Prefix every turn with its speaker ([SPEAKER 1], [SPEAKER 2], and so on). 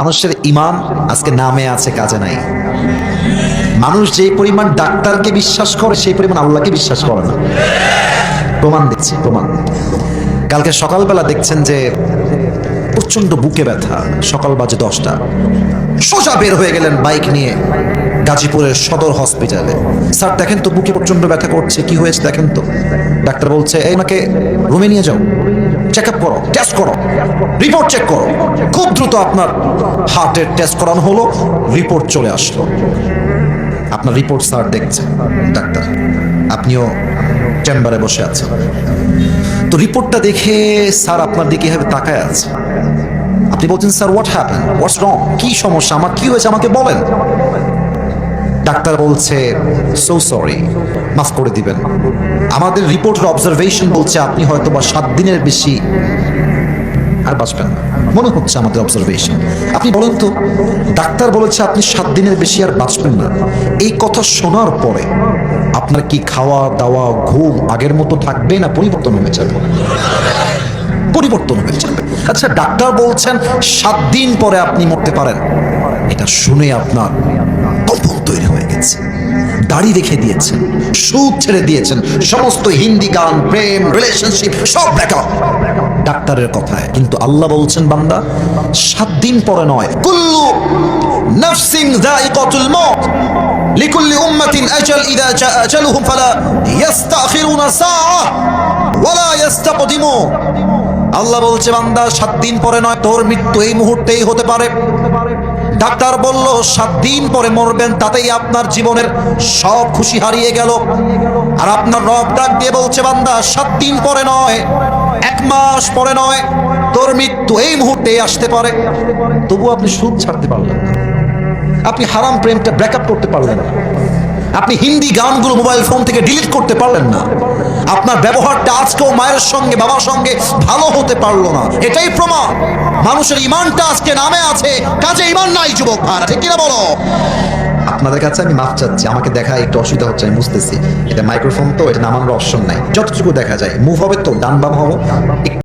[SPEAKER 1] মানুষের ঈমান আজকে নামে আছে, কাজে নাই। মানুষ যে পরিমাণ ডাক্তারকে বিশ্বাস করে সেই পরিমাণ আল্লাহকে বিশ্বাস করে না। প্রমাণ দিচ্ছি, প্রমাণ। কালকে সকালবেলা দেখছেন যে প্রচন্ড বুকে ব্যথা, সকাল বাজে 10টা, সোজা বের হয়ে গেলেন বাইক নিয়ে গাজীপুরের সদর হসপিটালে। স্যার দেখেন তো বুকে প্রচন্ড ব্যথা করছে, কি হয়েছে দেখেন তো। ডাক্তার বলছে এই ওনাকে রুমে নিয়ে যাও, চেক আপ করো, টেস্ট করো, রিপোর্ট চেক করো। খুব দ্রুত আপনার হার্টের টেস্ট করানো হলো, রিপোর্ট চলে আসলো। আপনার রিপোর্ট স্যার দেখছে ডাক্তার, আপনিও চেম্বারে বসে আছেন। তো রিপোর্টটা দেখে স্যার আপনার দিকে এভাবে তাকায় আছে। আপনি বলছেন স্যার হোয়াট হ্যাপেন, হোয়াটস রং, কি সমস্যা, আমার কি হয়েছে আমাকে বলেন। ডাক্তার বলছে সো সরি, মাফ করে দিবেন, আমাদের রিপোর্টের অবজারভেশন বলছে আপনি হয়তো বা 7 দিনের বেশি আর বাঁচবেন না, মনে হচ্ছে আমাদের অবজারভেশন। আপনি বলেন তো, ডাক্তার বলেছে আপনি 7 দিনের বেশি আর বাঁচবেন না, এই কথা শোনার পরে আপনার কি খাওয়া দাওয়া ঘুম আগের মতো থাকবে না পরিবর্তন হয়ে যাবে? পরিবর্তন হয়ে যাবে। আচ্ছা, ডাক্তার বলছেন 7 দিন পরে আপনি মরতে পারেন, এটা শুনে আপনার কম্পন তৈরি হয়ে গেছে, দাড়ি রেখে দিয়েছেন, সুদ ছেড়ে দিয়েছেন, সমস্ত হিন্দি গান, প্রেম, রিলেশনশিপ সব ব্রেকআপ ডাক্তারের কথায়। কিন্তু আল্লাহ বলছেন বান্দা 7 দিন পরে নয়, কুল্লু নাফসিন যায়িকাতুল মউত লিকুল্লি উম্মাতিন আজাল ইযা জাআ আজালুহুম ফালা ইস্তাখিরুনা সাআহ ওয়ালা ইস্তাকদিমুন। আল্লাহ বলছে বান্দা 7 দিন পরে নয়, তোর মৃত্যু এই মুহূর্তেই হতে পারে। ডাক্তার বলল 7 দিন পরে মরবেন, তাতেই আপনার জীবনের সব খুশি হারিয়ে গেল। আর আপনার রব ডাক দিয়ে বলছে বান্দা 7 দিন পরে নয়, 1 মাস পরে নয়, তোর মৃত্যু এই মুহূর্তেই আসতে পারে। তবু আপনি সুদ ছাড়তে পারলেন না, আপনি হারাম প্রেমটা ব্রেকআপ করতে পারলেন না, আপনি হিন্দি গানগুলো মোবাইল ফোন থেকে ডিলিট করতে পারলেন না, আপনার ব্যবহারটা আজকেও মায়ের সঙ্গে বাবার সঙ্গে ভালো হতে পারলো না। এটাই প্রমাণ মানুষের ইমানটা আজকে নামে আছে, কাজে ইমান নাই। যুবক ভাইরা, ঠিক কিনা বলো? আপনাদের কাছে আমি মাফ চাচ্ছি, আমাকে দেখা একটু অসুবিধা হচ্ছে, আমি বুঝতেছি। এটা মাইক্রোফোন তো, এটা নামানোর অপশন নাই। যতটুকু দেখা যায় মুভ হবে তো, ডান বাম হবো।